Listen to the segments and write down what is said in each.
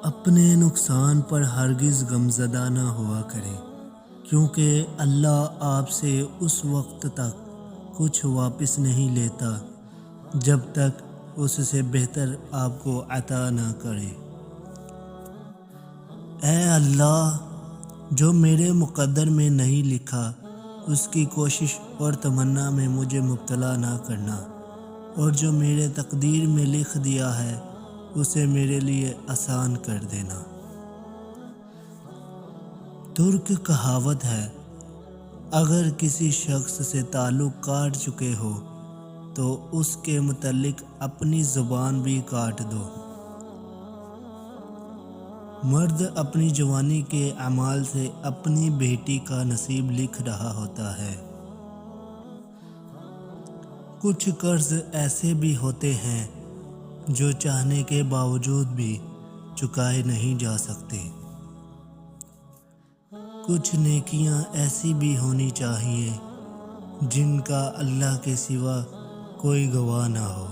اپنے نقصان پر ہرگز غمزدہ نہ ہوا کریں، کیونکہ اللہ آپ سے اس وقت تک کچھ واپس نہیں لیتا جب تک اس سے بہتر آپ کو عطا نہ کرے۔ اے اللہ، جو میرے مقدر میں نہیں لکھا اس کی کوشش اور تمنا میں مجھے مبتلا نہ کرنا، اور جو میرے تقدیر میں لکھ دیا ہے اسے میرے لیے آسان کر دینا۔ ترک کہاوت ہے، اگر کسی شخص سے تعلق کاٹ چکے ہو تو اس کے متعلق اپنی زبان بھی کاٹ دو۔ مرد اپنی جوانی کے اعمال سے اپنی بیٹی کا نصیب لکھ رہا ہوتا ہے۔ کچھ قرض ایسے بھی ہوتے ہیں جو چاہنے کے باوجود بھی چکائے نہیں جا سکتے۔ کچھ نیکیاں ایسی بھی ہونی چاہیے جن کا اللہ کے سوا کوئی گواہ نہ ہو۔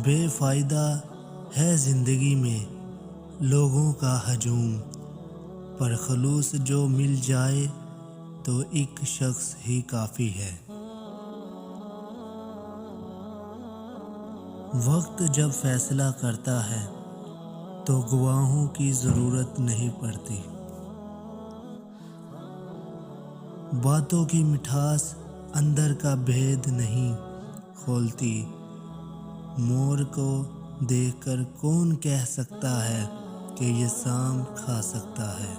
بے فائدہ ہے زندگی میں لوگوں کا ہجوم، پر خلوص جو مل جائے تو ایک شخص ہی کافی ہے۔ وقت جب فیصلہ کرتا ہے تو گواہوں کی ضرورت نہیں پڑتی۔ باتوں کی مٹھاس اندر کا بھید نہیں کھولتی۔ مور کو دیکھ کر کون کہہ سکتا ہے کہ یہ سام کھا سکتا ہے؟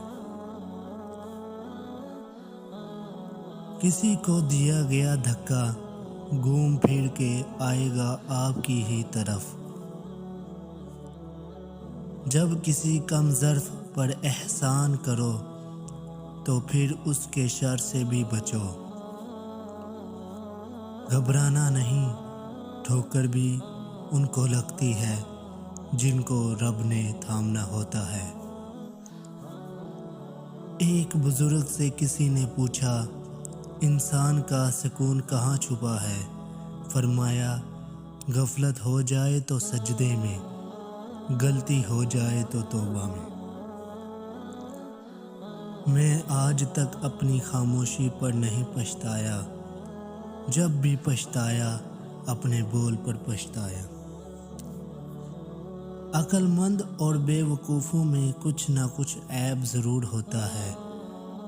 کسی کو دیا گیا دھکا گھوم پھر کے آئے گا آپ کی ہی طرف۔ جب کسی کم ظرف پر احسان کرو تو پھر اس کے شر سے بھی بچو۔ گھبرانا نہیں، ٹھوکر بھی ان کو لگتی ہے جن کو رب نے تھامنا ہوتا ہے۔ ایک بزرگ سے کسی نے پوچھا، انسان کا سکون کہاں چھپا ہے؟ فرمایا، غفلت ہو جائے تو سجدے میں، غلطی ہو جائے تو توبہ میں۔ میں آج تک اپنی خاموشی پر نہیں پچھتایا، جب بھی پچھتایا اپنے بول پر پچھتایا۔ عقل مند اور بے وقوفوں میں کچھ نہ کچھ عیب ضرور ہوتا ہے۔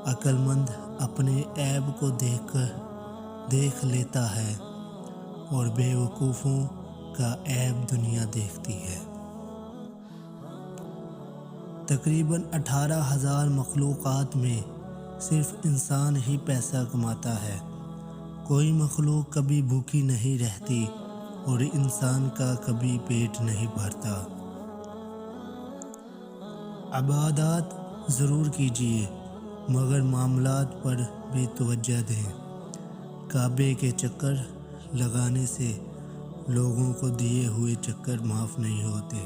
عقل مند اپنے عیب کو دیکھ لیتا ہے اور بے وقوفوں کا عیب دنیا دیکھتی ہے۔ تقریباً 18,000 مخلوقات میں صرف انسان ہی پیسہ کماتا ہے۔ کوئی مخلوق کبھی بھوکی نہیں رہتی اور انسان کا کبھی پیٹ نہیں بھرتا۔ عبادات ضرور کیجیے مگر معاملات پر بھی توجہ دیں۔ کعبے کے چکر لگانے سے لوگوں کو دیے ہوئے چکر معاف نہیں ہوتے۔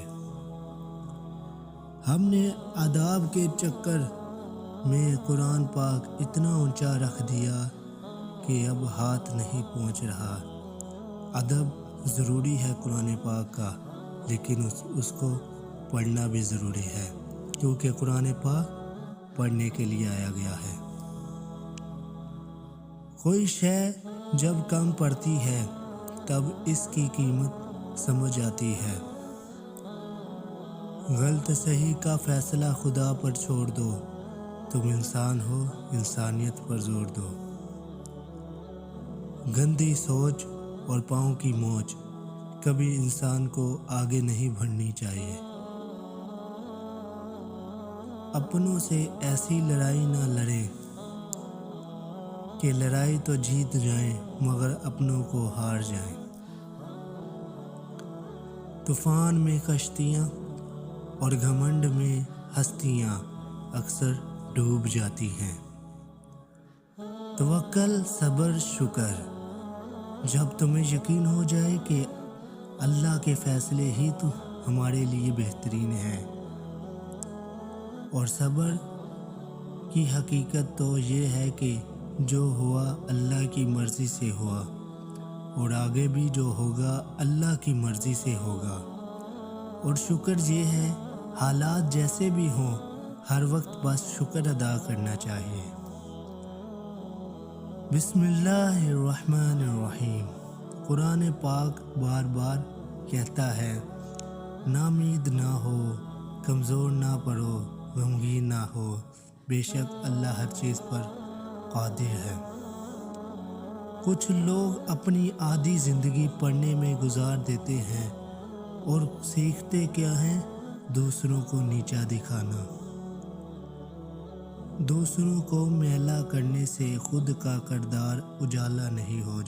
ہم نے آداب کے چکر میں قرآن پاک اتنا اونچا رکھ دیا کہ اب ہاتھ نہیں پہنچ رہا۔ ادب ضروری ہے قرآن پاک کا، لیکن اس کو پڑھنا بھی ضروری ہے، کیونکہ قرآن پاک پڑھنے کے لیے آیا گیا ہے۔ کوئی شے جب کم پڑتی ہے تب اس کی قیمت سمجھ آتی ہے۔ غلط صحیح کا فیصلہ خدا پر چھوڑ دو، تم انسان ہو، انسانیت پر زور دو۔ گندی سوچ اور پاؤں کی موچ کبھی انسان کو آگے نہیں بڑھنی چاہیے۔ اپنوں سے ایسی لڑائی نہ لڑیں کہ لڑائی تو جیت جائیں مگر اپنوں کو ہار جائیں۔ طوفان میں کشتیاں اور گھمنڈ میں ہستیاں اکثر ڈوب جاتی ہیں۔ توکل، صبر، شکر۔ جب تمہیں یقین ہو جائے کہ اللہ کے فیصلے ہی تو ہمارے لیے بہترین ہیں، اور صبر کی حقیقت تو یہ ہے کہ جو ہوا اللہ کی مرضی سے ہوا، اور آگے بھی جو ہوگا اللہ کی مرضی سے ہوگا۔ اور شکر یہ ہے حالات جیسے بھی ہوں ہر وقت بس شکر ادا کرنا چاہیے۔ بسم اللہ الرحمن الرحیم۔ قرآن پاک بار بار کہتا ہے نامید نہ ہو، کمزور نہ پڑو، غمگین نہ ہو، بے شک اللہ ہر چیز پر قادر ہے۔ کچھ لوگ اپنی آدھی زندگی پڑھنے میں گزار دیتے ہیں اور سیکھتے کیا ہیں؟ دوسروں کو نیچا دکھانا۔ دوسروں کو میلا کرنے سے خود کا کردار اجالا نہیں ہو جاتا۔